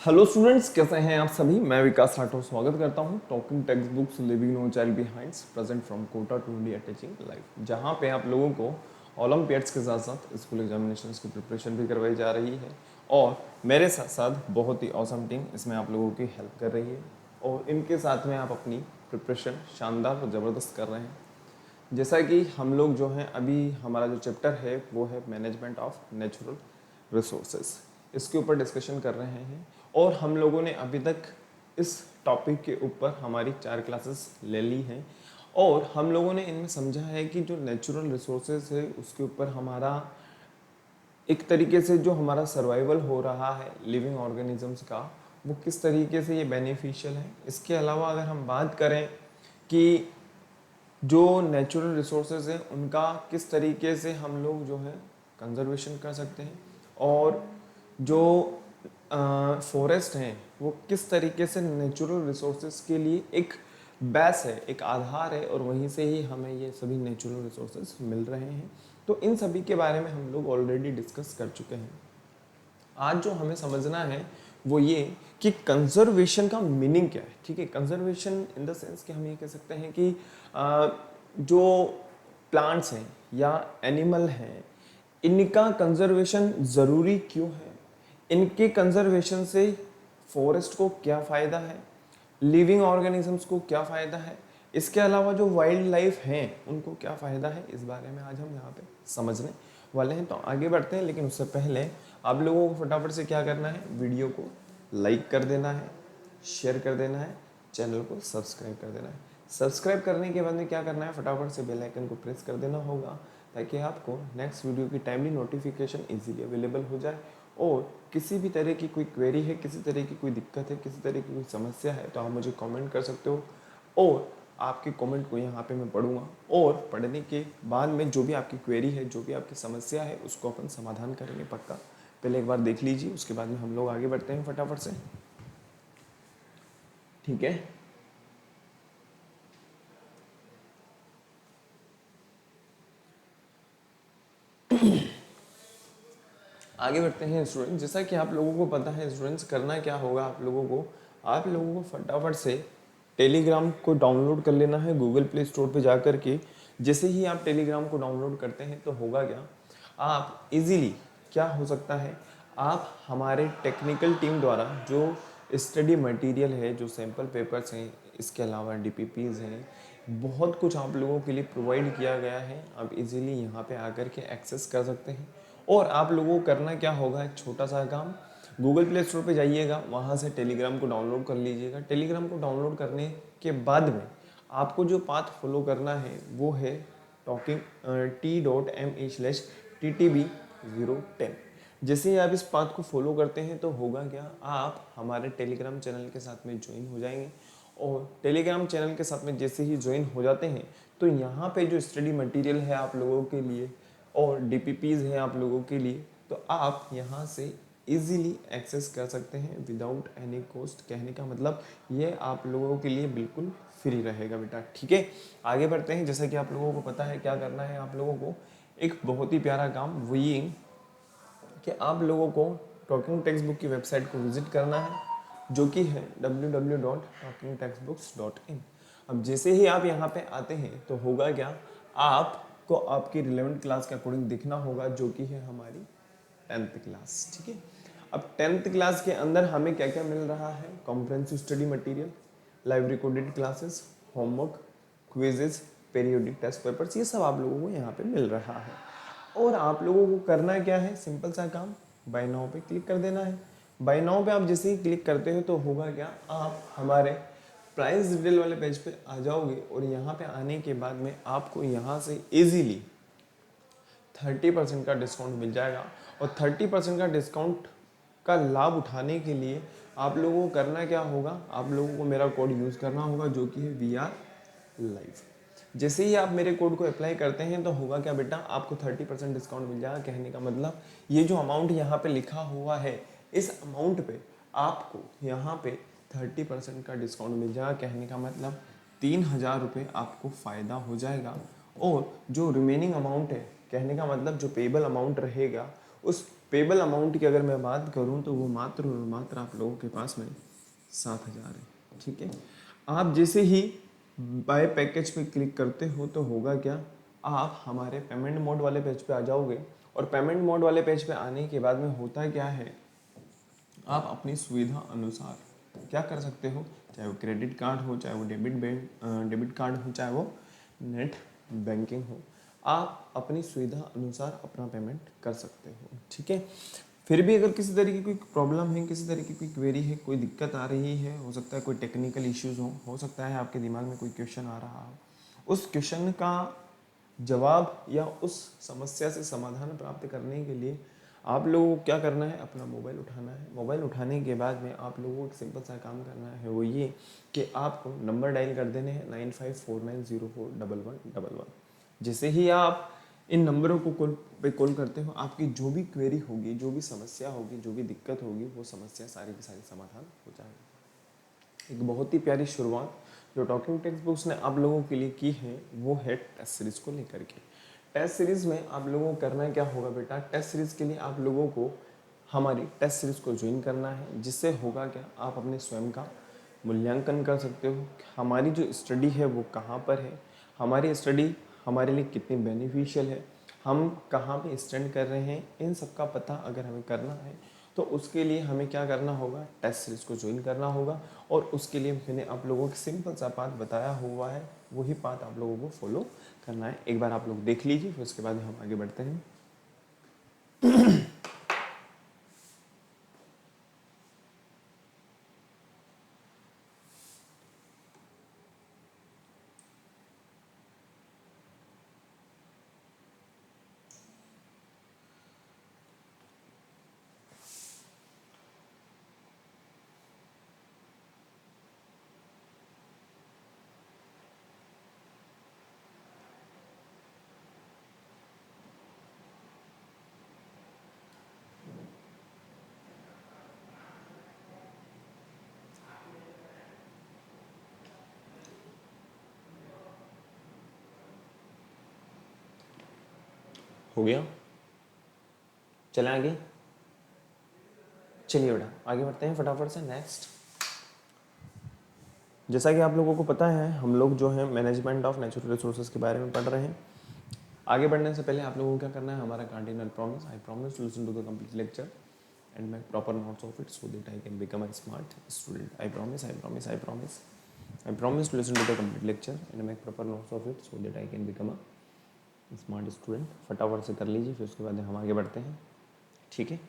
Hello students, कैसे हैं आप सभी। मैं विकास राठौर स्वागत करता हूं talking text books living no child behinds present from Kota to India teaching life, जहां पे आप लोगों को ओलंपियाड्स के साथ साथ स्कूल एग्जामिनेशंस की प्रिपरेशन भी करवाई जा रही है और मेरे साथ साथ बहुत ही ऑसम टीम इसमें आप लोगों की हेल्प कर रही है और इनके साथ में आप अपनी प्रिपरेशन शानदार और ज़बरदस्त कर रहे हैं। जैसा कि हम लोग जो हैं अभी हमारा जो चैप्टर है वो है मैनेजमेंट ऑफ नेचुरल रिसोर्सेज, इसके ऊपर डिस्कशन कर रहे हैं और हम लोगों ने अभी तक इस टॉपिक के ऊपर हमारी 4 क्लासेस ले ली हैं और हम लोगों ने इनमें समझा है कि जो नेचुरल रिसोर्सेज है उसके ऊपर हमारा एक तरीके से जो हमारा सर्वाइवल हो रहा है लिविंग ऑर्गेनिजम्स का, वो किस तरीके से ये बेनिफिशियल है। इसके अलावा अगर हम बात करें कि जो नेचुरल रिसोर्सेज हैं उनका किस तरीके से हम लोग जो है कंजर्वेशन कर सकते हैं और जो फॉरेस्ट हैं वो किस तरीके से नेचुरल रिसोर्सेज के लिए एक बेस है, एक आधार है और वहीं से ही हमें ये सभी नेचुरल रिसोर्सेज मिल रहे हैं। तो इन सभी के बारे में हम लोग ऑलरेडी डिस्कस कर चुके हैं। आज जो हमें समझना है वो ये कि कंजर्वेशन का मीनिंग क्या है। ठीक है, कंजर्वेशन इन द सेंस कि हम ये कह सकते हैं कि जो प्लांट्स हैं या एनिमल हैं इनका कंजर्वेशन ज़रूरी क्यों है, इनके कंजर्वेशन से फॉरेस्ट को क्या फ़ायदा है, लिविंग ऑर्गेनिजम्स को क्या फ़ायदा है, इसके अलावा जो वाइल्ड लाइफ हैं उनको क्या फ़ायदा है, इस बारे में आज हम यहाँ पे समझने वाले हैं। तो आगे बढ़ते हैं, लेकिन उससे पहले आप लोगों को फटाफट से क्या करना है, वीडियो को लाइक कर देना है, शेयर कर देना है, चैनल को सब्सक्राइब कर देना है। सब्सक्राइब करने के बाद में क्या करना है, फटाफट से बेल आइकन को प्रेस कर देना होगा ताकि आपको नेक्स्ट वीडियो की टाइमली नोटिफिकेशन इजीली अवेलेबल हो जाए। और किसी भी तरह की कोई क्वेरी है, किसी तरह की कोई दिक्कत है, किसी तरह की कोई समस्या है तो आप मुझे कमेंट कर सकते हो और आपके कमेंट को यहाँ पे मैं पढ़ूंगा और पढ़ने के बाद में जो भी आपकी क्वेरी है, जो भी आपकी समस्या है उसको अपन समाधान करेंगे पक्का। पहले एक बार देख लीजिए, उसके बाद में हम लोग आगे बढ़ते हैं फटाफट से। ठीक है, आगे बढ़ते हैं स्टूडेंट। जैसा कि आप लोगों को पता है स्टूडेंट्स, करना क्या होगा आप लोगों को फटाफट से टेलीग्राम को डाउनलोड कर लेना है गूगल प्ले स्टोर पे जा कर के। जैसे ही आप टेलीग्राम को डाउनलोड करते हैं तो होगा क्या, आप इजीली क्या हो सकता है, आप हमारे टेक्निकल टीम द्वारा जो स्टडी मटेरियल है, जो सैम्पल पेपर्स हैं, इसके अलावा डीपीपीज हैं, बहुत कुछ आप लोगों के लिए प्रोवाइड किया गया है। आप इजीली यहाँ पे आकर के एक्सेस कर सकते हैं और आप लोगों को करना क्या होगा, एक छोटा सा काम, गूगल प्ले स्टोर पे जाइएगा, वहाँ से टेलीग्राम को डाउनलोड कर लीजिएगा। टेलीग्राम को डाउनलोड करने के बाद में आपको जो पाथ फॉलो करना है वो है टॉकिंग t.me/ttb010। जैसे ही आप इस पाथ को फॉलो करते हैं तो होगा क्या, आप हमारे टेलीग्राम चैनल के साथ में ज्वाइन हो जाएंगे और टेलीग्राम चैनल के साथ में जैसे ही ज्वाइन हो जाते हैं तो यहाँ पे जो स्टडी मटेरियल है आप लोगों के लिए और डीपीपीज हैं आप लोगों के लिए, तो आप यहाँ से इजीली एक्सेस कर सकते हैं विदाउट एनी कॉस्ट। कहने का मतलब ये आप लोगों के लिए बिल्कुल फ्री रहेगा बेटा। ठीक है, आगे बढ़ते हैं। जैसा कि आप लोगों को पता है क्या करना है, आप लोगों को एक बहुत ही प्यारा काम वही कि आप लोगों को टॉकिंग टेक्स्ट बुक की वेबसाइट को विजिट करना है, जो कि है www.talkingtextbooks.in। अब जैसे ही आप यहाँ पे आते हैं तो होगा क्या, आपको आपकी रिलेवेंट क्लास के अकॉर्डिंग दिखना होगा, जो कि है हमारी 10th क्लास। ठीक है, अब 10th क्लास के अंदर हमें क्या क्या मिल रहा है, comprehensive study material, live recorded classes, homework, quizzes, periodic test papers, ये सब आप लोगों को यहाँ पे मिल रहा है। और आप लोगों को करना क्या है, सिंपल सा काम, बाय नाउ पे क्लिक कर देना है। बाय नाउ पे आप जैसे ही क्लिक करते हो तो होगा क्या, आप हमारे प्राइस डिटेल वाले पेज पे आ जाओगे और यहाँ पे आने के बाद में आपको यहाँ से इजीली 30% का डिस्काउंट मिल जाएगा। और 30% का डिस्काउंट का लाभ उठाने के लिए आप लोगों को करना क्या होगा, आप लोगों को मेरा कोड यूज़ करना होगा, जो कि है VR लाइव। जैसे ही आप मेरे कोड को अप्लाई करते हैं तो होगा क्या बेटा, आपको 30% डिस्काउंट मिल जाएगा। कहने का मतलब ये जो अमाउंट यहाँ पे लिखा हुआ है, इस अमाउंट पे आपको यहाँ पे 30% का डिस्काउंट मिल जाएगा। कहने का मतलब 3000 रुपये आपको फ़ायदा हो जाएगा। और जो रिमेनिंग अमाउंट है, कहने का मतलब जो पेबल अमाउंट रहेगा, उस पेबल अमाउंट की अगर मैं बात करूं तो वो मात्र और मात्र आप लोगों के पास में 7,000 है। ठीक है, आप जैसे ही बाय पैकेज पे क्लिक करते हो तो होगा क्या, आप हमारे पेमेंट मोड वाले पेज पे आ जाओगे। और पेमेंट मोड वाले पेज पे आने के बाद में होता क्या है, आप अपनी सुविधा अनुसार क्या कर सकते हो, चाहे वो क्रेडिट कार्ड हो, चाहे वो डेबिट कार्ड हो, चाहे वो नेट बैंकिंग हो, आप अपनी सुविधा अनुसार अपना पेमेंट कर सकते हो। ठीक है, फिर भी अगर किसी तरीके की कोई प्रॉब्लम है, किसी तरीके की कोई क्वेरी है, कोई दिक्कत आ रही है, हो सकता है कोई टेक्निकल इश्यूज हो सकता है आपके दिमाग में कोई क्वेश्चन आ रहा हो, उस क्वेश्चन का जवाब या उस समस्या से समाधान प्राप्त करने के लिए आप लोगों को क्या करना है, अपना मोबाइल उठाना है। मोबाइल उठाने के बाद में आप लोगों को एक सिंपल सा काम करना है, वो ये कि आपको नंबर डायल कर देने हैं 9549041111। जैसे ही आप इन नंबरों को कॉल करते हो, आपकी जो भी क्वेरी होगी, जो भी समस्या होगी, जो भी दिक्कत होगी, वो समस्या सारी की सारी समाधान हो जाएगी। एक बहुत ही प्यारी शुरुआत जो टॉकिंग टेक्स्ट बुक्स ने आप लोगों के लिए की है वो है टेस्ट सीरीज को लेकर के। टेस्ट सीरीज में आप लोगों को करना क्या होगा बेटा, टेस्ट सीरीज के लिए आप लोगों को हमारी टेस्ट सीरीज को ज्वाइन करना है, जिससे होगा क्या, आप अपने स्वयं का मूल्यांकन कर सकते हो। हमारी जो स्टडी है वो कहाँ पर है, हमारी स्टडी हमारे लिए कितनी बेनिफिशियल है, हम कहाँ पे स्टैंड कर रहे हैं, इन सब का पता अगर हमें करना है तो उसके लिए हमें क्या करना होगा, टेस्ट सीरीज को ज्वाइन करना होगा। और उसके लिए मैंने आप लोगों को सिंपल सा पाथ बताया हुआ है, वही पाथ आप लोगों को फॉलो करना है। एक बार आप लोग देख लीजिए, फिर उसके बाद हम आगे बढ़ते हैं। हो गया, चलें आगे। चलिए बेटा आगे बढ़ते हैं फटाफट से। नेक्स्ट, जैसा कि आप लोगों को पता है, हम लोग जो है मैनेजमेंट ऑफ नेचुरल रिसोर्सेज के बारे में पढ़ रहे हैं। आगे बढ़ने से पहले आप लोगों को क्या करना है, हमारा cardinal promise, I promise to listen to the complete lecture and make proper notes of it so that I can become a smart student. I promise, I promise, I promise. I promise to listen to the complete lecture and make proper notes of it so that I can become a smart student. फटाफट से कर लीजिए, फिर उसके बाद हम आगे बढ़ते हैं। ठीक है,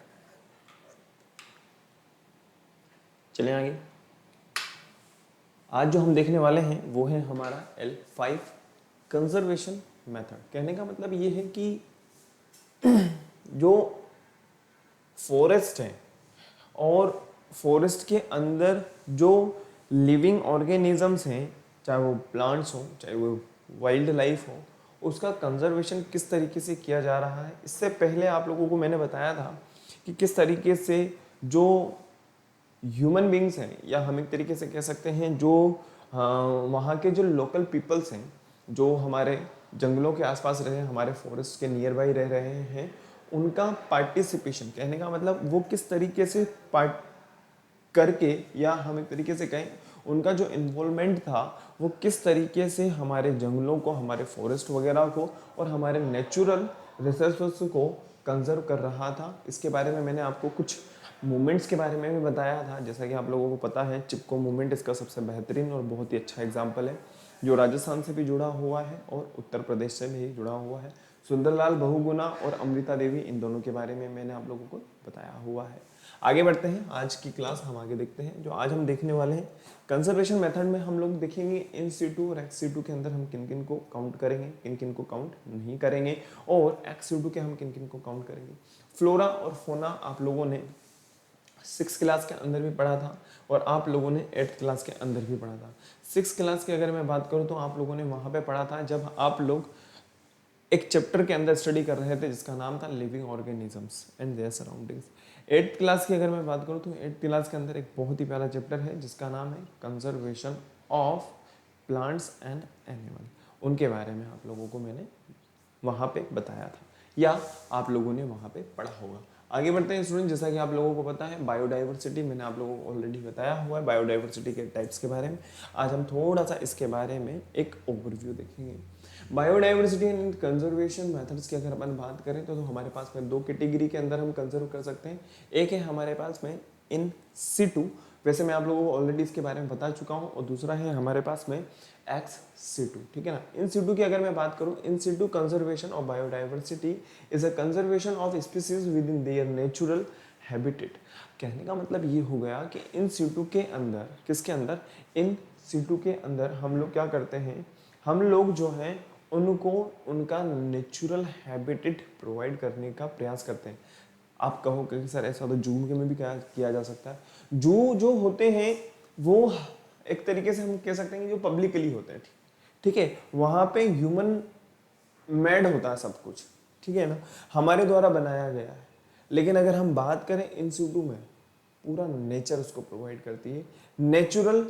चलें आगे। आज जो हम देखने वाले हैं वो है हमारा L5 कंजर्वेशन मेथड। कहने का मतलब ये है कि जो फॉरेस्ट है और फॉरेस्ट के अंदर जो लिविंग ऑर्गेनिजम्स हैं, चाहे वो प्लांट्स हो, चाहे वो वाइल्ड लाइफ हो, उसका कंजर्वेशन किस तरीके से किया जा रहा है। इससे पहले आप लोगों को मैंने बताया था कि किस तरीके से जो ह्यूमन बींग्स हैं, या हम एक तरीके से कह सकते हैं जो वहाँ के जो लोकल पीपल्स हैं, जो हमारे जंगलों के आसपास रहे, हमारे फॉरेस्ट के नियर बाई रह रहे हैं, उनका पार्टिसिपेशन, कहने का मतलब वो किस तरीके से पार्ट करके, या हम एक तरीके से कहें उनका जो इन्वॉल्वमेंट था वो किस तरीके से हमारे जंगलों को, हमारे फॉरेस्ट वगैरह को और हमारे नेचुरल रिसोर्सेस को कंजर्व कर रहा था। इसके बारे में मैंने आपको कुछ मूवमेंट्स के बारे में भी बताया था। जैसा कि आप लोगों को पता है, चिपको मूवमेंट इसका सबसे बेहतरीन और बहुत ही अच्छा एग्जाम्पल है, जो राजस्थान से भी जुड़ा हुआ है और उत्तर प्रदेश से भी जुड़ा हुआ है। सुंदरलाल बहुगुणा और अमृता देवी, इन दोनों के बारे में मैंने आप लोगों को बताया हुआ है। आगे बढ़ते हैं, आज की क्लास हम आगे देखते हैं। जो आज हम देखने वाले हैं कंजर्वेशन मेथड में, हम लोग देखेंगे इन सीटू और एक्स सीटू के अंदर हम किन किन को काउंट करेंगे, किन किन को काउंट नहीं करेंगे, और एक्स सीटू के हम किन किन को काउंट करेंगे। फ्लोरा और फोना आप लोगों ने 6 क्लास के अंदर भी पढ़ा था और आप लोगों ने 8th क्लास के अंदर भी पढ़ा था। 6 क्लास की अगर मैं बात करूं तो आप लोगों ने वहां पे पढ़ा था जब आप लोग एक चैप्टर के अंदर स्टडी कर रहे थे जिसका नाम था living organisms and there surroundings. 8th class की अगर मैं बात करूं तो 8th क्लास के अंदर एक बहुत ही प्यारा चैप्टर है जिसका नाम है conservation of plants and animal. उनके बारे में आप लोगों को मैंने वहाँ पे बताया था, या आप लोगों ने वहाँ पे पढ़ा होगा। आगे बढ़ते हैं स्टूडेंट, जैसा कि आप लोगों को पता है बायोडाइवर्सिटी, मैंने आप लोगों को ऑलरेडी बताया हुआ है बायोडाइवर्सिटी के टाइप्स के बारे में। आज हम थोड़ा सा इसके बारे में एक ओवरव्यू देखेंगे। बायोडाइवर्सिटी एंड कंजर्वेशन मेथड्स की अगर अपन बात करें तो हमारे पास में दो कैटेगरी के अंदर हम कंजर्व कर सकते हैं। एक है हमारे पास में इन सिटू, वैसे मैं आप लोगों को ऑलरेडी इसके बारे में बता चुका हूं, और दूसरा है हमारे पास में एक्स सिटू, ठीक है ना। इन सिटू की अगर मैं बात करूं, in situ conservation of biodiversity is a conservation of species within their natural habitat. कहने का मतलब ये हो गया कि इन सिटू के अंदर, किसके अंदर, इन सिटू के अंदर हम लोग क्या करते हैं, हम लोग जो है उनको उनका नेचुरल हैबिटेट प्रोवाइड करने का प्रयास करते हैं। आप कहोगे कि सर ऐसा तो जू के में भी क्या किया जा सकता है। जू जो होते हैं वो एक तरीके से हम कह सकते हैं कि जो पब्लिकली होते हैं, ठीक है, वहां पे ह्यूमन मेड होता है सब कुछ, ठीक है ना, हमारे द्वारा बनाया गया है। लेकिन अगर हम बात करें इन सिटू में, पूरा नेचर उसको प्रोवाइड करती है। नेचुरल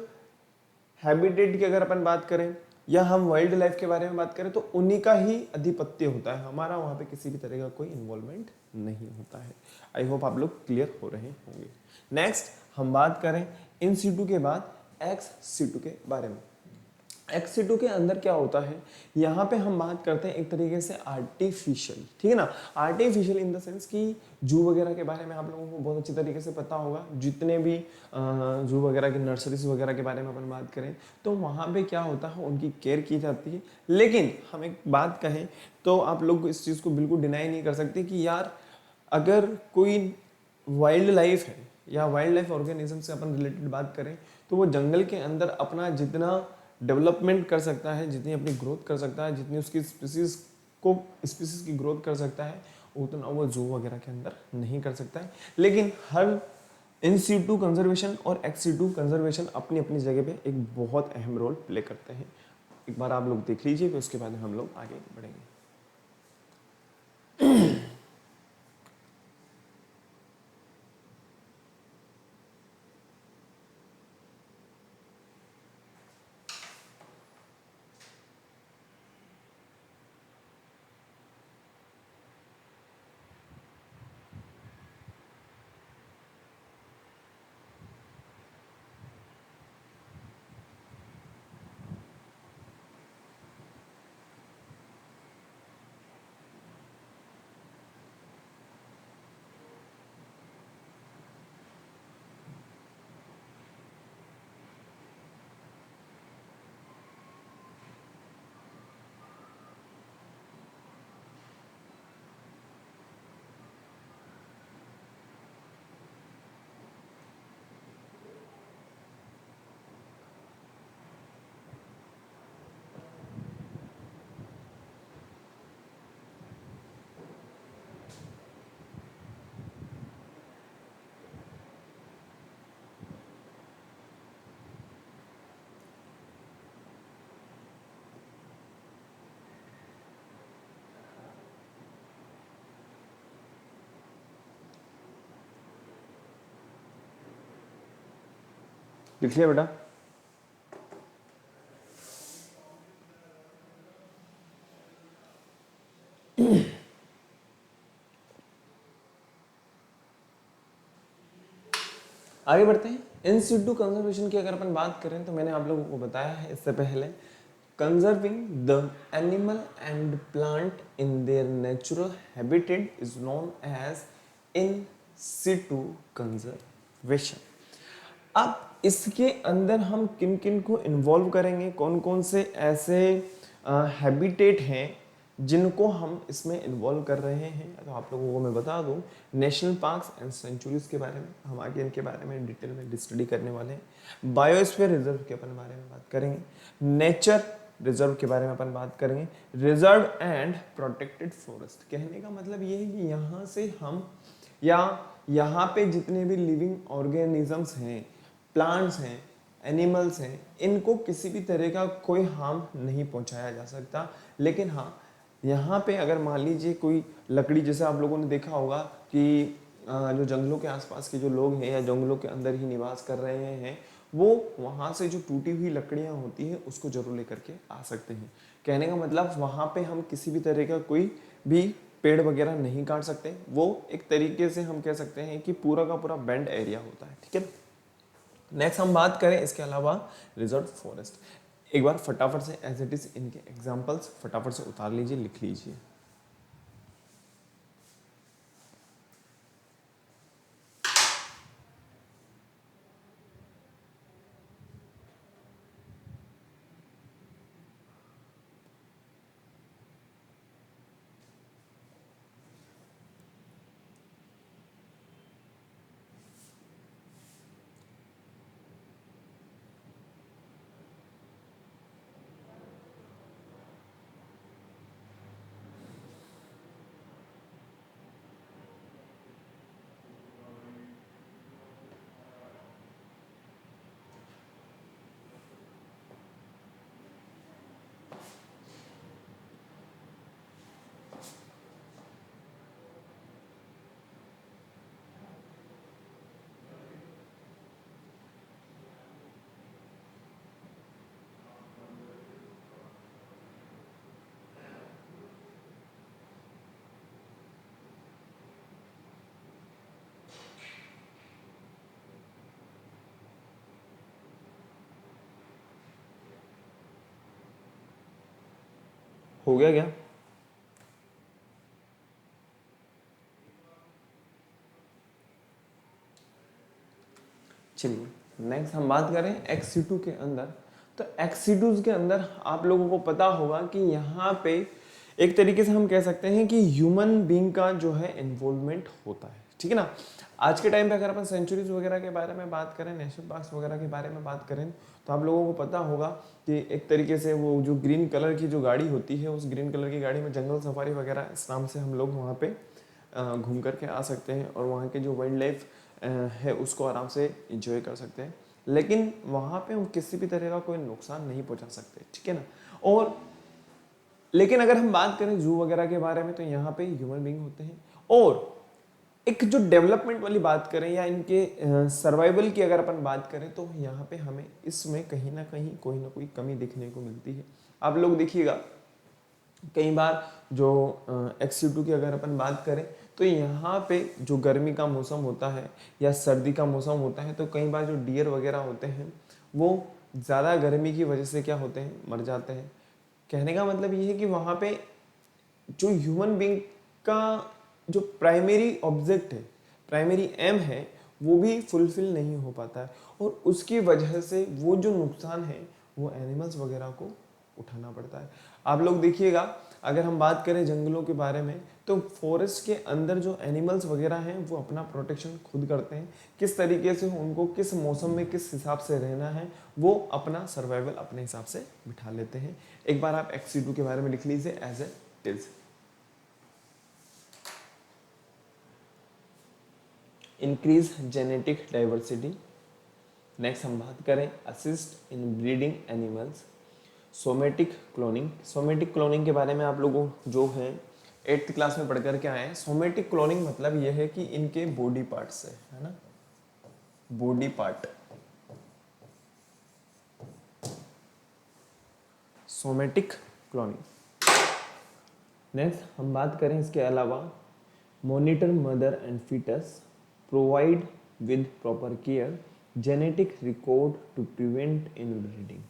हैबिटेट की अगर अपन बात करें या हम वाइल्ड लाइफ के बारे में बात करें तो उन्हीं का ही अधिपत्य होता है, हमारा वहां पे किसी भी तरह का कोई इन्वॉल्वमेंट नहीं होता है। आई होप आप लोग क्लियर हो रहे होंगे। नेक्स्ट हम बात करें इन सिटू के बाद एक्स सिटू के बारे में। एक्स सिटू के अंदर क्या होता है, यहाँ पे हम बात करते हैं एक तरीके से आर्टिफिशियल, ठीक है ना। आर्टिफिशियल इन द सेंस कि जू वगैरह के बारे में आप लोगों को बहुत अच्छी तरीके से पता होगा। जितने भी जू वगैरह की नर्सरीज वगैरह के बारे में अपन बात करें तो वहाँ पे क्या होता है, उनकी केयर की जाती है। लेकिन हम एक बात कहें तो आप लोग इस चीज़ को बिल्कुल डिनाई नहीं कर सकते कि यार अगर कोई वाइल्ड लाइफ है या वाइल्ड लाइफ ऑर्गेनिज्म से अपन रिलेटेड बात करें तो वो जंगल के अंदर अपना जितना डेवलपमेंट कर सकता है, जितनी अपनी ग्रोथ कर सकता है, जितनी उसकी स्पीसीज की ग्रोथ कर सकता है, उतना वो जू वगैरह के अंदर नहीं कर सकता है। लेकिन हर इन सिटू कंजर्वेशन और एक्स सिटू कंजर्वेशन अपनी अपनी जगह पे एक बहुत अहम रोल प्ले करते हैं। एक बार आप लोग देख लीजिए, फिर उसके बाद हम लोग आगे बढ़ेंगे। लिख लिया बेटा? आगे बढ़ते हैं। इन सिटू कंजर्वेशन की अगर अपन बात करें तो मैंने आप लोगों को बताया है इससे पहले, conserving the animal and plant in their natural habitat is known as in situ conservation. अब इसके अंदर हम किन किन को इन्वॉल्व करेंगे, कौन कौन से ऐसे हैबिटेट हैं जिनको हम इसमें इन्वॉल्व कर रहे हैं, तो आप लोगों को मैं बता दूं, नेशनल पार्क्स एंड सेंचुरीज के बारे में हम आगे इनके बारे में डिटेल में स्टडी करने वाले हैं। बायोस्फीयर रिजर्व के अपन बारे में बात करेंगे, नेचर रिजर्व के बारे में अपन बात करेंगे, रिजर्व एंड प्रोटेक्टेड फॉरेस्ट। कहने का मतलब ये है कि यहाँ से हम या यहाँ पे जितने भी लिविंग ऑर्गेनिजम्स हैं, प्लांट्स हैं, एनिमल्स हैं, इनको किसी भी तरह का कोई हार्म नहीं पहुंचाया जा सकता। लेकिन हाँ, यहाँ पे अगर मान लीजिए कोई लकड़ी, जैसे आप लोगों ने देखा होगा कि जो जंगलों के आसपास के जो लोग हैं या जंगलों के अंदर ही निवास कर रहे हैं, वो वहाँ से जो टूटी हुई लकड़ियाँ होती हैं उसको जरूर लेकर के आ सकते हैं। कहने का मतलब वहाँ पे हम किसी भी तरह का कोई भी पेड़ वगैरह नहीं काट सकते, वो एक तरीके से हम कह सकते हैं कि पूरा का पूरा बेंड एरिया होता है, ठीक है। नेक्स्ट हम बात करें इसके अलावा रिजर्व फॉरेस्ट। एक बार फटाफट से एज इट इज इनके एग्जांपल्स फटाफट से उतार लीजिए, लिख लीजिए। हो गया क्या? चलिए नेक्स्ट हम बात करें XC2 के अंदर। तो XC2 के अंदर आप लोगों को पता होगा कि यहाँ पे एक तरीके से हम कह सकते हैं कि ह्यूमन बीइंग का जो है इन्वॉल्वमेंट होता है, ठीक है ना। आज के टाइम पे अगर अपन सेंचुरीज वगैरह के बारे में बात करें, नेशनल पार्क्स वगैरह के बारे में बात करें, तो आप लोगों को पता होगा कि एक तरीके से वो जो ग्रीन कलर की जो गाड़ी होती है, उस ग्रीन कलर की गाड़ी में जंगल सफारी वगैरह इस नाम से हम लोग वहाँ पे घूम करके आ सकते हैं और वहाँ के जो वाइल्ड लाइफ है उसको आराम से इंजॉय कर सकते हैं। लेकिन वहाँ पे हम किसी भी तरह का कोई नुकसान नहीं पहुँचा सकते, ठीक है ना। और लेकिन अगर हम बात करें जू वगैरह के बारे में, तो यहाँ पे ह्यूमन बीइंग होते हैं। और एक जो डेवलपमेंट वाली बात करें या इनके सर्वाइवल की अगर अपन बात करें, तो यहाँ पे हमें इसमें कहीं ना कहीं कोई ना कोई कमी देखने को मिलती है। आप लोग देखिएगा कई बार जो XC2 की अगर अपन बात करें, तो यहाँ पे जो गर्मी का मौसम होता है या सर्दी का मौसम होता है, तो कई बार जो डियर वगैरह होते हैं वो ज़्यादा गर्मी की वजह से क्या होते हैं, मर जाते हैं। कहने का मतलब ये है कि वहाँ पे जो ह्यूमन बीइंग का जो प्राइमरी ऑब्जेक्ट है, प्राइमरी एम है, वो भी फुलफिल नहीं हो पाता है। और उसकी वजह से वो जो नुकसान है वो एनिमल्स वगैरह को उठाना पड़ता है। आप लोग देखिएगा अगर हम बात करें जंगलों के बारे में, तो फॉरेस्ट के अंदर जो एनिमल्स वगैरह हैं वो अपना प्रोटेक्शन खुद करते हैं। किस तरीके से उनको किस मौसम में किस हिसाब से रहना है, वो अपना सर्वाइवल अपने हिसाब से बिठा लेते हैं। एक बार आप XC2 के बारे में लिख लीजिए as a is. Increase genetic diversity. Next हम बात करें assist in breeding animals. Somatic cloning. Somatic cloning के बारे में आप लोगों जो है 8th क्लास में पढ़ कर के आए हैं। सोमेटिक क्लोनिंग मतलब यह है कि इनके बॉडी पार्ट से, है ना, body part, somatic cloning. Next हम बात करें इसके अलावा monitor mother and foetus, provide with proper care, genetic record to prevent inbreeding.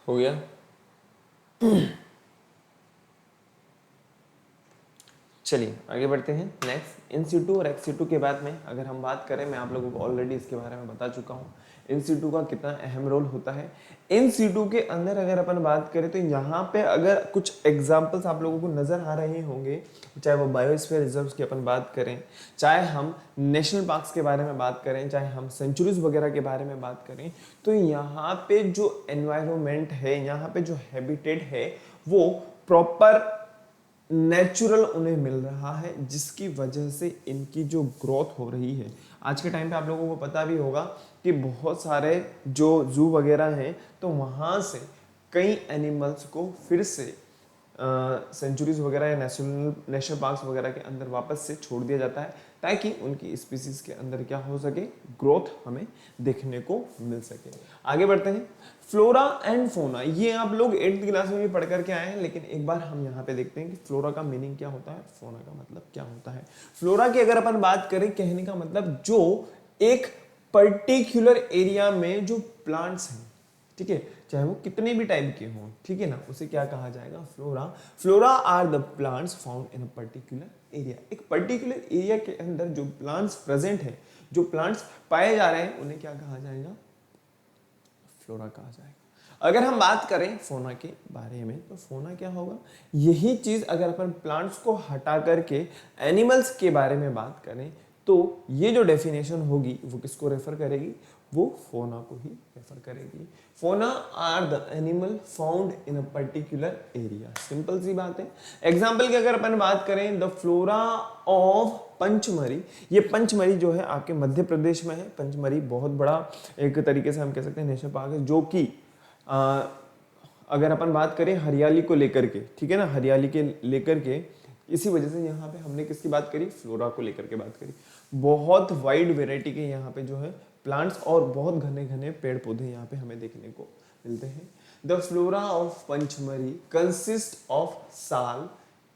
हो गया। चलिए आगे बढ़ते हैं। नेक्स्ट इन सीटू और एक्स सीटू के बाद में अगर हम बात करें, मैं आप लोगों को ऑलरेडी इसके बारे में बता चुका हूँ इन सीटू का कितना अहम रोल होता है। इन सीटू के अंदर अगर अपन बात करें तो यहाँ पे अगर कुछ एग्जांपल्स आप लोगों को नजर आ रहे होंगे, चाहे वो बायोस्फीयर रिजर्व्स की अपन बात करें, चाहे हम नेशनल पार्क्स के बारे में बात करें, चाहे हम सेंचुरीज वगैरह के बारे में बात करें, तो यहाँ पे जो एनवायरमेंट है, यहाँ पे जो हैबिटेट है वो प्रॉपर नेचुरल उन्हें मिल रहा है, जिसकी वजह से इनकी जो ग्रोथ हो रही है। आज के टाइम पे आप लोगों को पता भी होगा कि बहुत सारे जो जू वगैरह हैं तो वहाँ से कई एनिमल्स को फिर से सेंचुरीज वगैरह या नेशनल पार्क्स वगैरह के अंदर वापस से छोड़ दिया जाता है, ताकि उनकी स्पीसीज के अंदर क्या हो सके, ग्रोथ हमें देखने को मिल सके। आगे बढ़ते हैं। फ्लोरा एंड फोना, ये आप लोग 8th क्लास में भी पढ़ करके आए हैं, लेकिन एक बार हम यहाँ पे देखते हैं कि फ्लोरा का मीनिंग क्या होता है, फोना का मतलब क्या होता है। फ्लोरा की अगर अपन बात करें, कहने का मतलब जो एक पर्टिकुलर एरिया में जो प्लांट्स हैं, ठीक है, चाहे वो कितने भी टाइप के हों, ठीक है ना, उसे क्या कहा जाएगा, flora. Flora are the plants found in a particular area. एक पर्टिकुलर एरिया के अंदर जो प्लांट्स प्रेजेंट है, जो प्लांट्स पाए जा रहे हैं, उन्हें क्या कहा जाएगा, फ्लोरा कहा जाएगा। अगर हम बात करें फोना के बारे में, तो फोना क्या होगा, यही चीज अगर अपन प्लांट्स को हटा करके एनिमल्स के बारे में बात करें, तो ये जो डेफिनेशन होगी वो किसको रेफर करेगी, वो फोना को ही रेफर करेगी। Fauna are the animal found in a particular area. Simple सी बात है। एग्जाम्पल की अगर अपन बात करें, द फ्लोरा ऑफ पंचमरी, ये पंचमरी जो है आपके मध्य प्रदेश में है। पंचमरी बहुत बड़ा एक तरीके से हम कह सकते हैं नेशनल पार्क है, जो कि अगर अपन बात करें हरियाली को लेकर के, ठीक है ना, हरियाली के लेकर के, इसी वजह से यहाँ पे हमने किसकी बात करी, फ्लोरा को लेकर के बात करी। बहुत वाइड वेराइटी के यहाँ पे जो है प्लांट्स और बहुत घने घने पेड़ पौधे यहाँ पे हमें देखने को मिलते हैं। The flora of Pachmarhi consist of साल,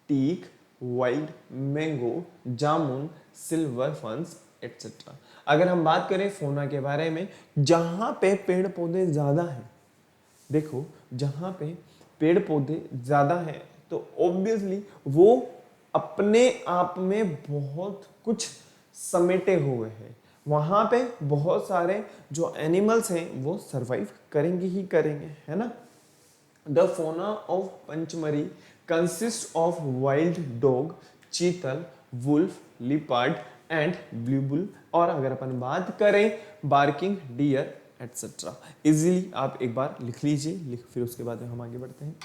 टीक, वाइल्ड मैंगो, जामुन, सिल्वर फंस एटसेट्रा। अगर हम बात करें फोना के बारे में, जहां पे पेड़ पौधे ज्यादा हैं, देखो जहां पे पेड़ पौधे ज्यादा हैं तो ऑब्वियसली वो अपने आप में बहुत कुछ समेटे हुए हैं। वहां पे बहुत सारे जो एनिमल्स हैं वो सरवाइव करेंगे ही करेंगे, है ना। द फोना of Pachmarhi consist of wild dog, चीतल, वुल्फ, लिपार्ड एंड ब्लू बुल, और अगर अपन बात करें बार्किंग डियर एटसेट्रा। इजीली आप एक बार लिख लीजिए, फिर उसके बाद हम आगे बढ़ते हैं।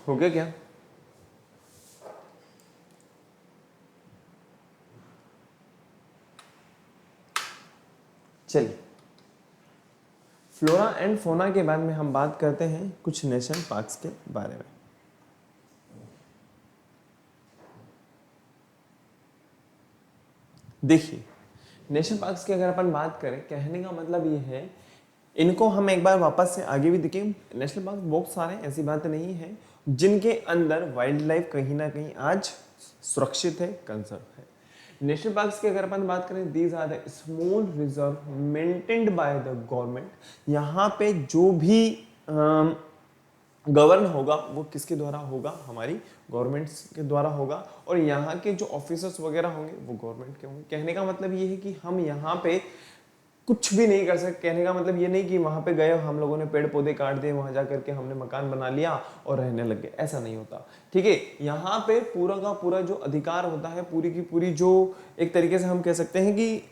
हो गया क्या? चलिए, फ्लोरा एंड फोना के बाद में हम बात करते हैं कुछ नेशनल पार्क्स के बारे में। देखिए, नेशनल पार्क्स की अगर अपन बात करें, कहने का मतलब ये है, इनको हम एक बार वापस से आगे भी देखें। नेशनल पार्क बहुत सारे, ऐसी बात नहीं है, जिनके अंदर वाइल्ड लाइफ कहीं ना कहीं आज सुरक्षित है, कंजर्व है। नेशनल पार्क्स की अगर अपन बात करें, these are the small reserve maintained by the government. यहाँ पे जो भी गवर्न होगा वो किसके द्वारा होगा, हमारी गवर्नमेंट के द्वारा होगा, और यहाँ के जो ऑफिसर्स वगैरह होंगे वो गवर्नमेंट के होंगे। कहने का मतलब ये है कि हम यहाँ पे कुछ भी नहीं कर सकते। कहने का मतलब ये नहीं कि वहां पे गए हम लोगों ने पेड़ पौधे काट दिए, वहां जाकर के हमने मकान बना लिया और रहने लग गए, ऐसा नहीं होता। ठीक है, यहाँ पे पूरा का पूरा जो अधिकार होता है, पूरी की पूरी जो एक तरीके से हम कह सकते हैं कि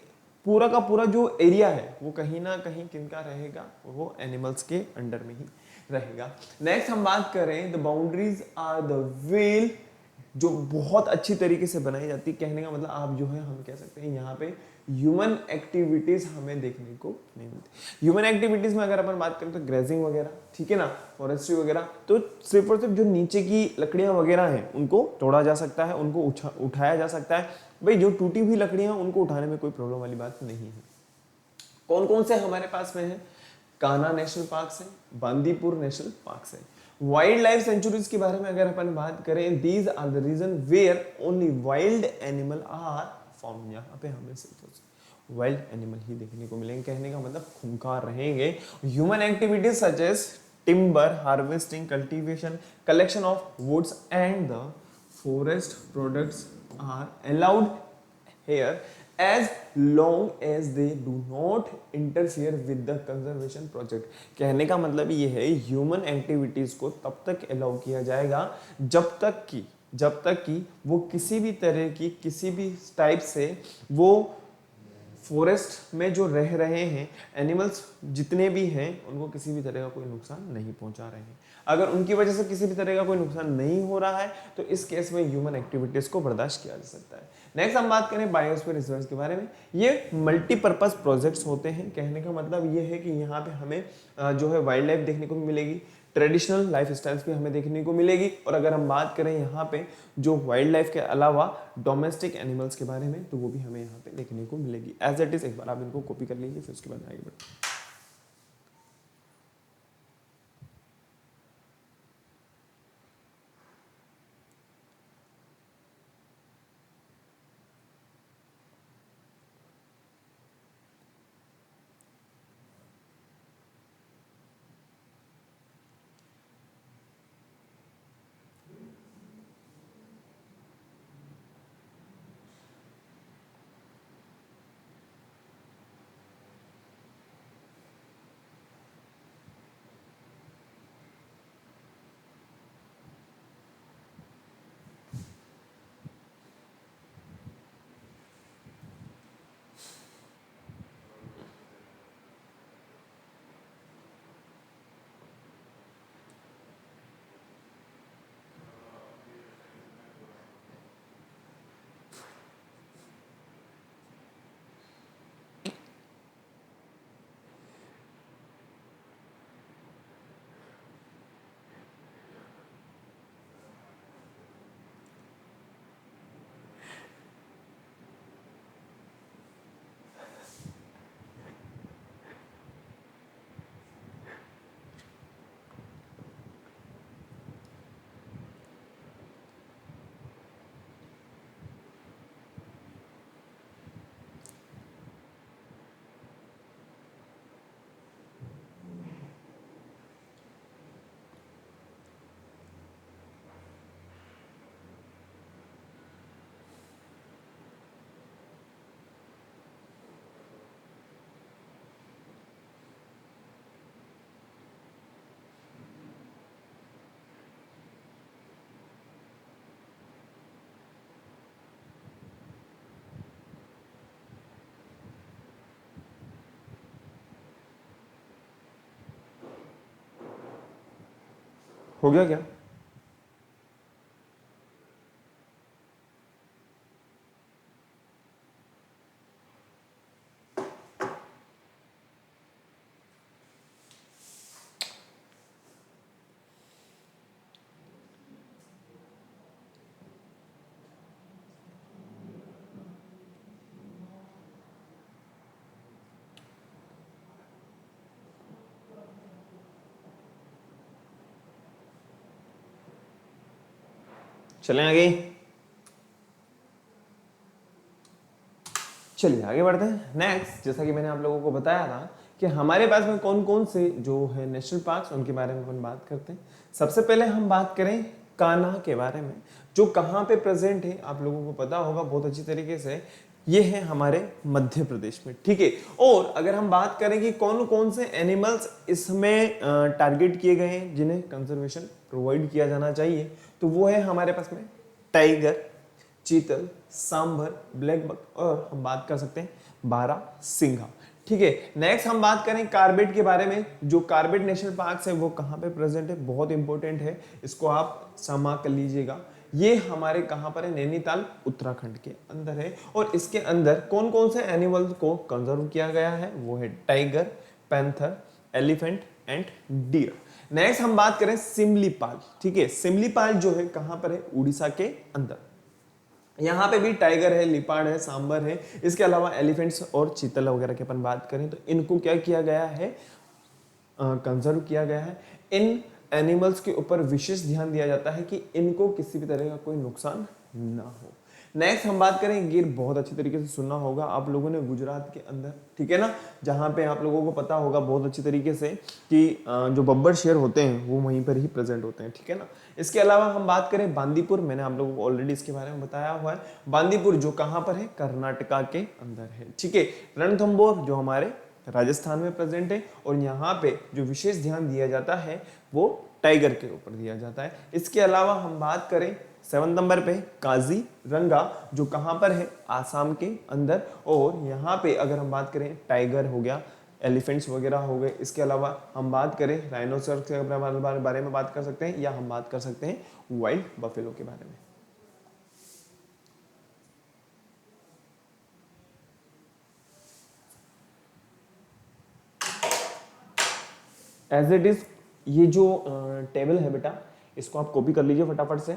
पूरा का पूरा जो एरिया है वो कहीं ना कहीं किनका रहेगा, वो एनिमल्स के अंडर में ही रहेगा। नेक्स्ट हम बात करें, the boundaries are the well, जो बहुत अच्छी तरीके से बनाई जाती है। कहने का मतलब आप जो है हम कह सकते हैं यहाँ पे ह्यूमन एक्टिविटीज हमें देखने को नहीं मिलती। ह्यूमन एक्टिविटीज में अगर अपन बात करें तो ग्रेजिंग वगैरह, ठीक है ना, फॉरेस्ट्री वगैरह, तो सिर्फ और सिर्फ जो नीचे की लकड़ियां वगैरह हैं उनको तोड़ा जा सकता है, उनको उठाया जा सकता है। भाई जो टूटी हुई लकड़ियां उनको उठाने में कोई प्रॉब्लम वाली बात नहीं है। कौन कौन से हमारे पास में है, कान्हा नेशनल पार्क है, बांदीपुर नेशनल पार्क है। वाइल्ड लाइफ सेंचुरीज के बारे में अगर अपन बात करें, these are the region where only wild animal are found. यहाँ पे हमें सिर्फ वाइल्ड एनिमल ही देखने को मिलेंगे। कहने का मतलब खूंखार रहेंगे। Human activities such as timber harvesting, cultivation, collection of woods and the forest products are allowed here as long as they do not interfere with the conservation project। कहने का मतलब ये है, ह्यूमन एक्टिविटीज को तब तक अलाउ किया जाएगा जब तक कि वो किसी भी तरह की, किसी भी टाइप से वो फॉरेस्ट में जो रह रहे हैं एनिमल्स जितने भी हैं उनको किसी भी तरह का कोई नुकसान नहीं पहुंचा रहे हैं। अगर उनकी वजह से किसी भी तरह का कोई नुकसान नहीं हो रहा है तो इस केस में ह्यूमन एक्टिविटीज को बर्दाश्त किया जा सकता है। नेक्स्ट हम बात करें बायोस्फीयर रिजर्व्स के बारे में। ये मल्टीपर्पज प्रोजेक्ट्स होते हैं। कहने का मतलब ये है कि यहाँ पे हमें जो है वाइल्ड लाइफ देखने को भी मिलेगी, ट्रेडिशनल लाइफ स्टाइल्स भी हमें देखने को मिलेगी, और अगर हम बात करें यहाँ पे जो वाइल्ड लाइफ के अलावा डोमेस्टिक एनिमल्स के बारे में तो वो भी हमें यहाँ पे देखने को मिलेगी। एज इट इज एक बार आप इनको कॉपी कर लीजिए, फिर उसके बाद आगे बढ़ते। हो गया क्या? चलें आगे। चलिए आगे बढ़ते हैं। नेक्स्ट, जैसा कि मैंने आप लोगों को बताया था कि हमारे पास में कौन कौन से जो है नेशनल पार्क्स, उनके बारे में अपन बात करते हैं। सबसे पहले हम बात करें कान्हा के बारे में, जो कहाँ पे प्रेजेंट है, आप लोगों को पता होगा बहुत अच्छी तरीके से। ये है हमारे मध्य प्रदेश में, ठीक है। और अगर हम बात करें कि कौन कौन से एनिमल्स इसमें टारगेट किए गए हैं जिन्हें कंजर्वेशन प्रोवाइड किया जाना चाहिए, तो वो है हमारे पास में टाइगर, चीतल, सांभर, ब्लैक बक, और हम बात कर सकते हैं बारहसिंघा, ठीक है। नेक्स्ट हम बात करें कार्बेट के बारे में। जो कार्बेट नेशनल पार्क है वो कहाँ पे प्रेजेंट है, बहुत इंपॉर्टेंट है, इसको आप समा कर लीजिएगा। ये हमारे कहाँ पर है, नैनीताल उत्तराखंड के अंदर है। और इसके अंदर कौन कौन से एनिमल्स को कंजर्व किया गया है, वो है tiger, panther, elephant and deer. Next हम बात करें सिमलीपाल, ठीक है। सिमलीपाल जो है कहाँ पर है, उड़ीसा के अंदर। यहाँ पे भी टाइगर है, लिपार्ड है, सांबर है। इसके अलावा एलिफेंट्स और चीतल वगैरह की अपन बात करें तो इनको क्या किया गया है, कंजर्व किया गया है। इन एनिमल्स के ऊपर विशेष ध्यान दिया जाता है कि इनको किसी भी तरह का कोई नुकसान ना हो। नेक्स्ट हम बात करें गिर, बहुत अच्छी तरीके से सुनना होगा आप लोगों ने, गुजरात के अंदर, ठीक है ना, जहाँ पे आप लोगों को पता होगा बहुत अच्छी तरीके से कि जो बब्बर शेर होते हैं वो वहीं पर ही प्रेजेंट होते हैं, ठीक है ना। इसके अलावा हम बात करें बांदीपुर, मैंने आप लोगों को ऑलरेडी इसके बारे में बताया हुआ है। बांदीपुर जो कहाँ पर है, कर्नाटका के अंदर है, ठीक है। रणथंबोर जो हमारे राजस्थान में प्रेजेंट है। और यहाँ पे जो विशेष ध्यान दिया जाता है वो टाइगर के ऊपर दिया जाता है। इसके अलावा हम बात करें 7 नंबर पे काजीरंगा, जो कहाँ पर है, आसाम के अंदर। और यहाँ पे अगर हम बात करें, टाइगर हो गया, एलिफेंट्स वगैरह हो गए। इसके अलावा हम बात करें राइनोसरस के बारे में बात कर सकते हैं, या हम बात कर सकते हैं वाइल्ड बफेलो के बारे में। एज इट इज, ये जो टेबल है बेटा, इसको आप कॉपी कर लीजिए फटाफट से।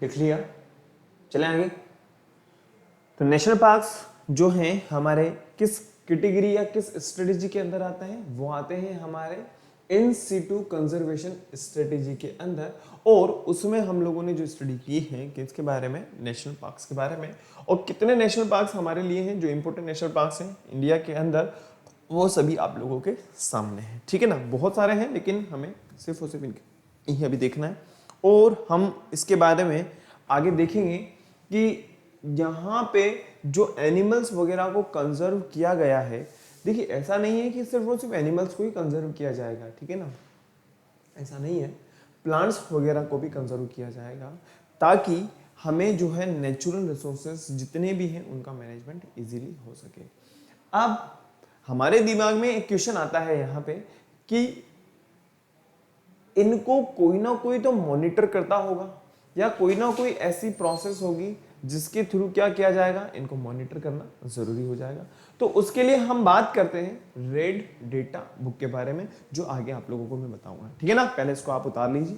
लिख लिया, चले आगे। तो नेशनल पार्क्स जो हैं हमारे किस कैटेगरी या किस स्ट्रेटेजी के अंदर आते हैं, वो आते हैं हमारे इन सीटू कंजर्वेशन स्ट्रेटेजी के अंदर। और उसमें हम लोगों ने जो स्टडी की है किसके बारे में, नेशनल पार्क्स के बारे में। और कितने नेशनल पार्क्स हमारे लिए हैं, जो इंपॉर्टेंट नेशनल पार्क्स हैं इंडिया के अंदर, वो सभी आप लोगों के सामने हैं, ठीक है ना। बहुत सारे हैं लेकिन हमें सिर्फ और सिर्फ इनके ही अभी देखना है। और हम इसके बारे में आगे देखेंगे कि यहाँ पे जो एनिमल्स वगैरह को कंजर्व किया गया है, देखिए ऐसा नहीं है कि सिर्फ और सिर्फ एनिमल्स को ही कंजर्व किया जाएगा, ठीक है ना, ऐसा नहीं है। प्लांट्स वगैरह को भी कंजर्व किया जाएगा, ताकि हमें जो है नेचुरल रिसोर्सेज जितने भी हैं उनका मैनेजमेंट इजीली हो सके। अब हमारे दिमाग में एक क्वेश्चन आता है यहाँ पे कि इनको कोई ना कोई तो मॉनिटर करता होगा, या कोई ना कोई ऐसी प्रोसेस होगी जिसके थ्रू क्या किया जाएगा, इनको मॉनिटर करना जरूरी हो जाएगा। तो उसके लिए हम बात करते हैं रेड डेटा बुक के बारे में, जो आगे आप लोगों को मैं बताऊंगा, ठीक है ना। पहले इसको आप उतार लीजिए।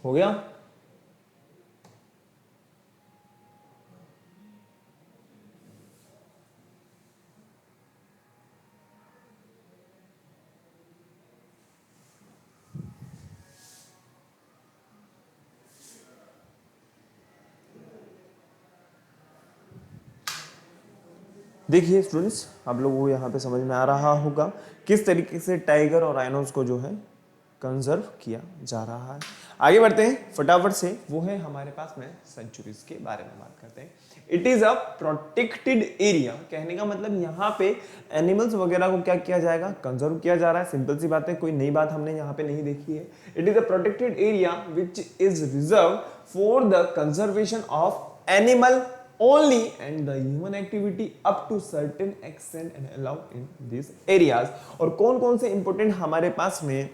हो गया। देखिए स्टूडेंट्स, आप लोगों को यहाँ पे समझ में आ रहा होगा किस तरीके से टाइगर और राइनोस को जो है कंजर्व किया जा रहा है। आगे बढ़ते हैं फटाफट से, वो है हमारे पास में सेंचुरीज के बारे में बात करते हैं। It is a protected area, कहने का मतलब यहाँ पे एनिमल्स वगैरह को क्या किया जाएगा, कंजर्व किया जा रहा है। सिंपल सी बात है, कोई नई बात हमने यहाँ पे नहीं देखी है। It is a protected area which is reserve for the conservation of animal only and the human activity up to certain extent and allowed in these areas। और कौन कौन से इंपोर्टेंट हमारे पास में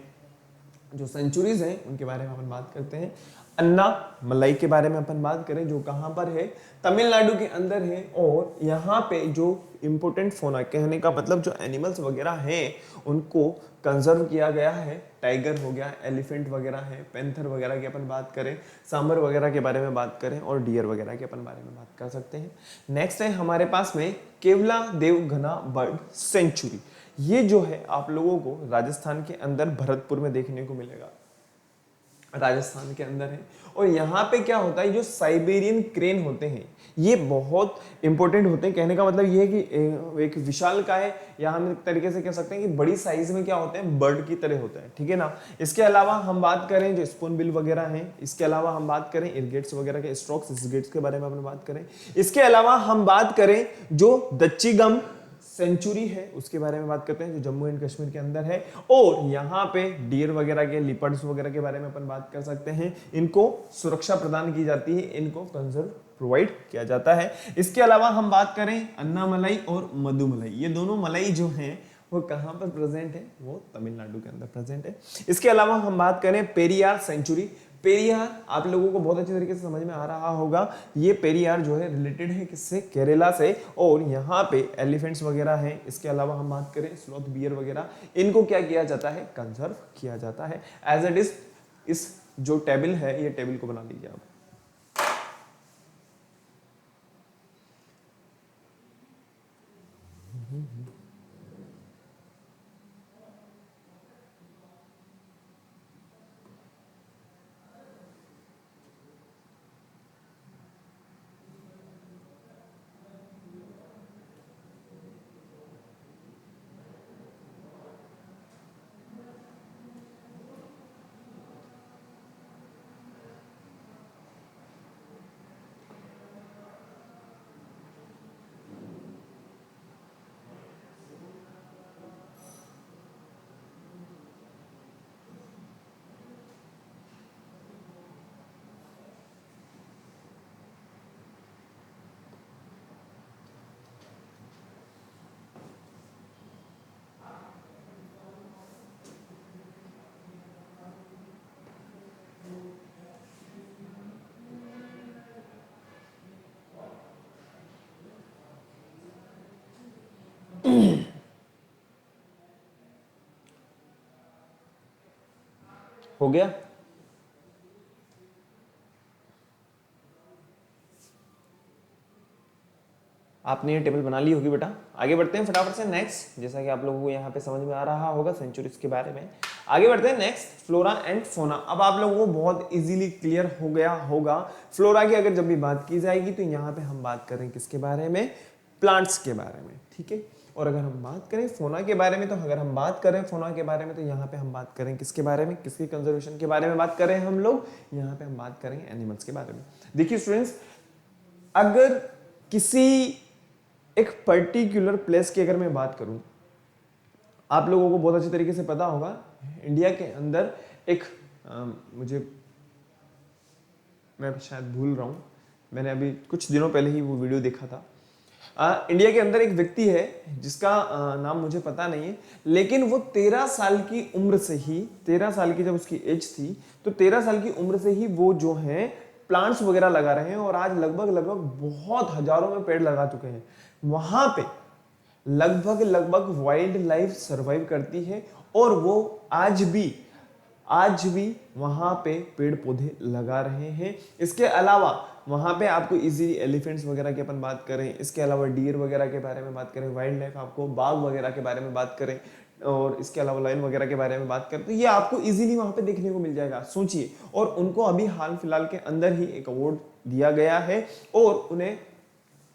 जो सेंचुरीज हैं उनके बारे में अपन बात करते हैं। अन्ना मलाई के बारे में अपन बात करें, जो कहां पर है, तमिलनाडु के अंदर है। और यहाँ पे जो इंपोर्टेंट फोना, कहने का मतलब जो एनिमल्स वगैरह हैं उनको कंजर्व किया गया है। टाइगर हो गया, एलिफेंट वगैरह है, पैंथर वगैरह की अपन बात करें, सांबर वगैरह के बारे में बात करें और डियर वगैरह के अपन बारे में बात कर सकते हैं। नेक्स्ट है हमारे पास में केवला देवघना बर्ड सेंचुरी। ये जो है आप लोगों को राजस्थान के अंदर भरतपुर में देखने को मिलेगा, राजस्थान के अंदर है। और यहाँ पे क्या होता है, जो साइबेरियन क्रेन होते हैं ये बहुत इंपॉर्टेंट होते हैं। कहने का मतलब ये है कि एक विशाल का है, या हम एक तरीके से कह सकते हैं कि बड़ी साइज में क्या होते हैं, बर्ड की तरह होता है, ठीक है ना। इसके अलावा हम बात करें जो स्पून बिल वगैरह हैं, इसके अलावा हम बात करें इरगेट्स वगैरह के स्ट्रोक्स, इस गेट्स के बारे में अपन बात करें। इसके अलावा हम बात करें जो दच्चीगम सेंचुरी है उसके बारे में बात करते हैं, जो जम्मू एंड कश्मीर के अंदर है। और यहाँ पे डियर वगैरह के, लिपर्ड्स वगैरह के बारे में अपन बात कर सकते हैं। इनको सुरक्षा प्रदान की जाती है, इनको कंजर्व प्रोवाइड किया जाता है। इसके अलावा हम बात करें अन्नामलाई और मधुमलाई, ये दोनों मलाई जो हैं वो कहाँ पर प्रेजेंट है, वो तमिलनाडु के अंदर प्रेजेंट है। इसके अलावा हम बात करें पेरियार सेंचुरी। पेरियार आप लोगों को बहुत अच्छे तरीके से समझ में आ रहा होगा। ये पेरियार जो है रिलेटेड है किससे, केरला से। और यहाँ पे एलिफेंट्स वगैरह हैं। इसके अलावा हम बात करें स्लॉथ बियर वगैरह, इनको क्या किया जाता है, कंजर्व किया जाता है। एज इट इज इस जो टेबल है, ये टेबल को बना लीजिए आप। हो गया। आपने ये टेबल बना ली होगी बेटा। आगे बढ़ते हैं फटाफट से नेक्स्ट, जैसा कि आप लोगों को यहाँ पे समझ में आ रहा होगा सेंचुरीज के बारे में। आगे बढ़ते हैं नेक्स्ट, फ्लोरा एंड फोना। अब आप लोगों को बहुत इजीली क्लियर हो गया होगा। फ्लोरा की अगर जब भी बात की जाएगी तो यहाँ पे हम बात करें किसके बारे में, प्लांट्स के बारे में, ठीक है। और अगर हम बात करें फोना के बारे में, तो अगर हम बात करें फोना के बारे में तो यहाँ पे हम बात करें किसके बारे में, किसके कंजर्वेशन के बारे में बात करें हम लोग, यहाँ पे हम बात करेंगे एनिमल्स के बारे में। देखिए स्टूडेंट्स, अगर किसी एक पर्टिकुलर प्लेस की अगर मैं बात करूं, आप लोगों को बहुत अच्छी तरीके से पता होगा इंडिया के अंदर एक मैं शायद भूल रहा हूं, मैंने अभी कुछ दिनों पहले ही वो वीडियो देखा था। इंडिया के अंदर एक व्यक्ति है जिसका नाम मुझे पता नहीं है, लेकिन वो 13 साल की उम्र से ही, 13 साल की जब उसकी एज थी, तो 13 साल की उम्र से ही वो जो है प्लांट्स वगैरह लगा रहे हैं। और आज लगभग बहुत हजारों में पेड़ लगा चुके हैं। वहां पे लगभग वाइल्ड लाइफ सर्वाइव करती है। और वो आज भी आज भी वहां पे पेड़ पौधे लगा रहे हैं। इसके अलावा वहां पे आपको इजीली एलिफेंट्स वगैरह की अपन बात करें, इसके अलावा डियर वगैरह के बारे में बात करें, वाइल्ड लाइफ आपको बाघ वगैरह के बारे में बात करें, और इसके अलावा लायन वगैरह के बारे में बात करें, तो ये आपको इजीली वहां पे देखने को मिल जाएगा। सोचिए, और उनको अभी हाल फिलहाल के अंदर ही एक अवार्ड दिया गया है और उन्हें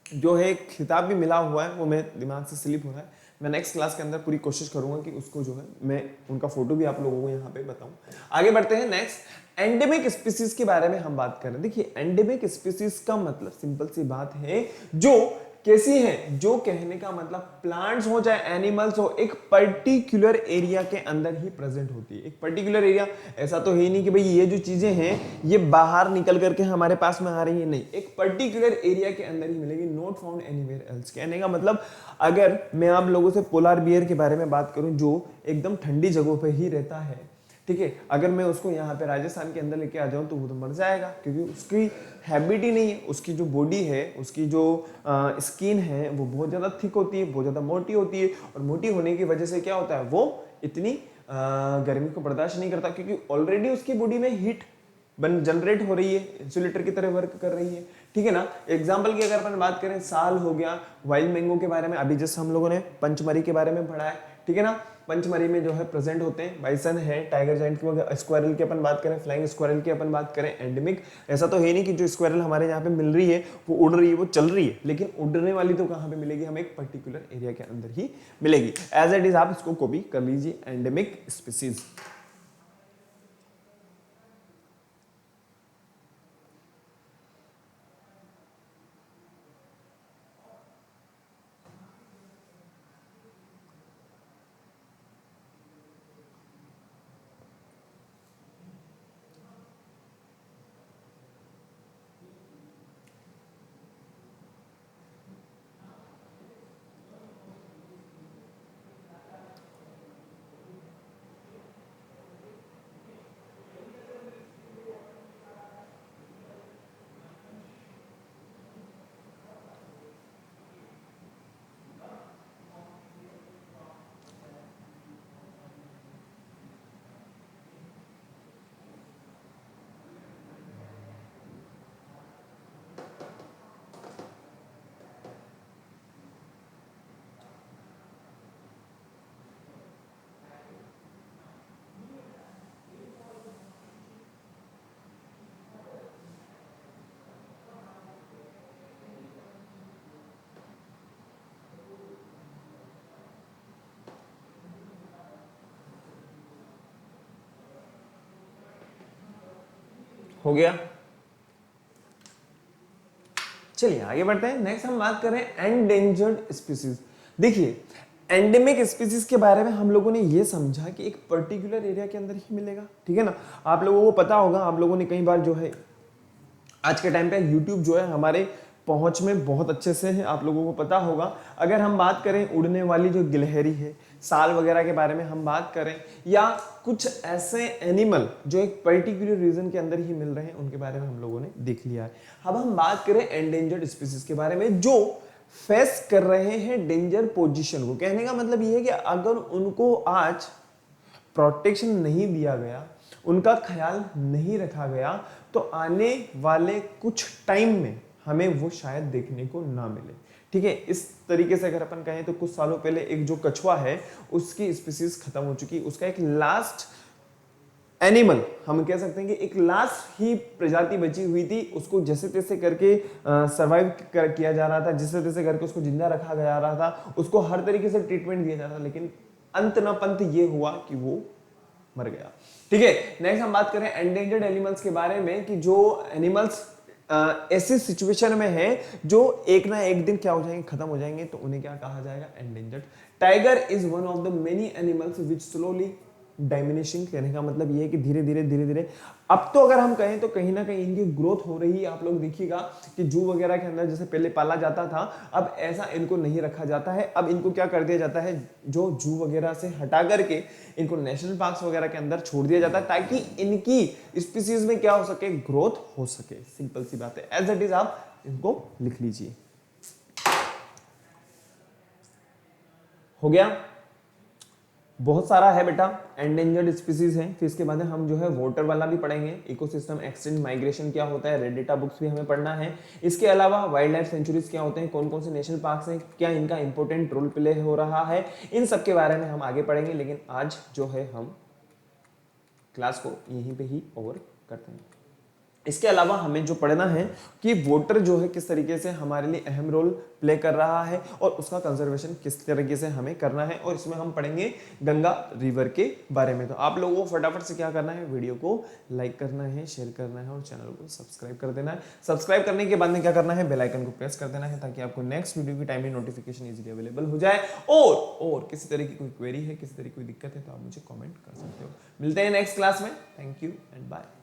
जो है एक खिताब भी मिला हुआ है, वो मेरे दिमाग से स्लिप हो रहा है। मैं नेक्स्ट क्लास के अंदर पूरी कोशिश करूंगा कि उसको जो है मैं उनका फोटो भी आप लोगों को यहाँ पे बताऊं। आगे बढ़ते हैं, नेक्स्ट एंडेमिक स्पीसीज के बारे में हम बात करें। देखिए, एंडेमिक स्पीसीज का मतलब सिंपल सी बात है, जो कैसी है, जो कहने का मतलब प्लांट्स हो चाहे एनिमल्स हो, एक पर्टिकुलर एरिया के अंदर ही प्रेजेंट होती है। एक पर्टिकुलर एरिया, ऐसा तो है नहीं कि भाई ये जो चीजें हैं ये बाहर निकल करके हमारे पास में आ रही है, नहीं, एक पर्टिकुलर एरिया के अंदर ही मिलेगी, नॉट फाउंड एनीवेयर एल्स। कहने का मतलब अगर मैं आप लोगों से पोलार बियर के बारे में बात करूं, जो एकदम ठंडी जगहों पर ही रहता है, ठीक है, अगर मैं उसको यहाँ पे राजस्थान के अंदर लेके आ जाऊँ तो वो तो मर जाएगा, क्योंकि उसकी हैबिट ही नहीं है। उसकी जो बॉडी है, उसकी जो स्किन है, वो बहुत ज़्यादा थिक होती है, बहुत ज़्यादा मोटी होती है, और मोटी होने की वजह से क्या होता है, वो इतनी गर्मी को बर्दाश्त नहीं करता, क्योंकि ऑलरेडी उसकी बॉडी में हीट बन जनरेट हो रही है, इंसुलेटर की तरह वर्क कर रही है, ठीक है ना। एग्जाम्पल की अगर अपन बात करें, साल हो गया, वाइल्ड मैंगो के बारे में अभी जस्ट हम लोगों ने पंचमरी के बारे में पढ़ा है, ठीक है ना। पंचमरी में जो है प्रेजेंट होते हैं बाइसन है, टाइगर जाइंट की, स्क्वायरल की अपन बात करें, फ्लाइंग स्क्वायरल की अपन बात करें, एंडेमिक। ऐसा तो है नहीं कि जो स्क्वायरल हमारे यहाँ पे मिल रही है वो उड़ रही है, वो चल रही है, लेकिन उड़ने वाली तो कहाँ पे मिलेगी, हमें एक पर्टिकुलर एरिया के अंदर ही मिलेगी। एज इट इज आप इसको कॉपी कर लीजिए, एंडेमिक स्पीसीज। हो गया, चलिए आगे बढ़ते हैं। नेक्स्ट हम बात करें एंडेंजर्ड स्पीसीज। देखिए, एंडेमिक स्पीसीज के बारे में हम लोगों ने ये समझा कि एक पर्टिकुलर एरिया के अंदर ही मिलेगा, ठीक है ना। आप लोगों को पता होगा, आप लोगों ने कई बार जो है आज के टाइम पे यूट्यूब जो है हमारे पहुंच में बहुत अच्छे से है, आप लोगों को पता होगा। अगर हम बात करें उड़ने वाली जो गिलहरी है, साल वगैरह के बारे में हम बात करें, या कुछ ऐसे एनिमल जो एक पर्टिकुलर रीजन के अंदर ही मिल रहे हैं, उनके बारे में हम लोगों ने देख लिया है। अब हम बात करें एंडेंजर्ड स्पीसीज के बारे में, जो फेस कर रहे हैं डेंजर पोजीशन को। कहने का मतलब ये है कि अगर उनको आज प्रोटेक्शन नहीं दिया गया, उनका ख्याल नहीं रखा गया, तो आने वाले कुछ टाइम में हमें वो शायद देखने को ना मिले, ठीक है। इस तरीके से अगर अपन कहें तो कुछ सालों पहले एक जो कछुआ है, उसकी स्पीसीज खत्म हो चुकी, उसका एक लास्ट एनिमल हम कह सकते हैं कि एक लास्ट ही प्रजाति बची हुई थी, उसको जैसे तैसे करके सरवाइव किया जा रहा था, जैसे तैसे करके उसको जिंदा रखा जा रहा था, उसको हर तरीके से ट्रीटमेंट दिया जा रहा था, लेकिन अंत न पंत ये हुआ कि वो मर गया, ठीक है। नेक्स्ट हम बात करें एंडेंजर्ड एनिमल्स के बारे में, कि जो एनिमल्स ऐसे सिचुएशन में है जो एक ना एक दिन क्या हो जाएंगे, खत्म हो जाएंगे, तो उन्हें क्या कहा जाएगा, endangered. Tiger is one of the many animals which slowly diminishing. कहने का मतलब ये है कि धीरे धीरे धीरे धीरे, अब तो अगर हम कहें तो कहीं ना कहीं इनकी ग्रोथ हो रही है। आप लोग देखिएगा कि जू वगैरह के अंदर जैसे पहले पाला जाता था, अब ऐसा इनको नहीं रखा जाता है। अब इनको क्या कर दिया जाता है, जो जू वगैरह से हटा करके इनको नेशनल पार्क्स वगैरह के अंदर छोड़ दिया जाता है, ताकि इनकी स्पीसीज में क्या हो सके, ग्रोथ हो सके। सिंपल सी बात है, एज इट इज आप इनको लिख लीजिए। हो गया। बहुत सारा है बेटा, एंडेंजर्ड स्पीसीज है, फिर इसके बाद हम जो है वाटर वाला भी पढ़ेंगे, इकोसिस्टम एक्सटेंट माइग्रेशन क्या होता है, रेड डेटा बुक्स भी हमें पढ़ना है। इसके अलावा वाइल्ड लाइफ सेंचुरीज क्या होते हैं, कौन कौन से नेशनल पार्क हैं, क्या इनका इंपॉर्टेंट रोल प्ले हो रहा है, इन सब के बारे में हम आगे पढ़ेंगे। लेकिन आज जो है हम क्लास को यहीं पे ही ओवर करते हैं। इसके अलावा हमें जो पढ़ना है कि वाटर जो है किस तरीके से हमारे लिए अहम रोल प्ले कर रहा है और उसका कंजर्वेशन किस तरीके से हमें करना है, और इसमें हम पढ़ेंगे गंगा रिवर के बारे में। तो आप लोगों को फटाफट से क्या करना है, वीडियो को लाइक करना है, शेयर करना है और चैनल को सब्सक्राइब कर देना है। सब्सक्राइब करने के बाद में क्या करना है, बेल आइकन को प्रेस कर देना है ताकि आपको नेक्स्ट वीडियो की टाइमली नोटिफिकेशन इजीली अवेलेबल हो जाए। और किसी तरह की कोई क्वेरी है, किसी तरह की कोई दिक्कत है तो आप मुझे कॉमेंट कर सकते हो। मिलते हैं नेक्स्ट क्लास में। Thank you and bye.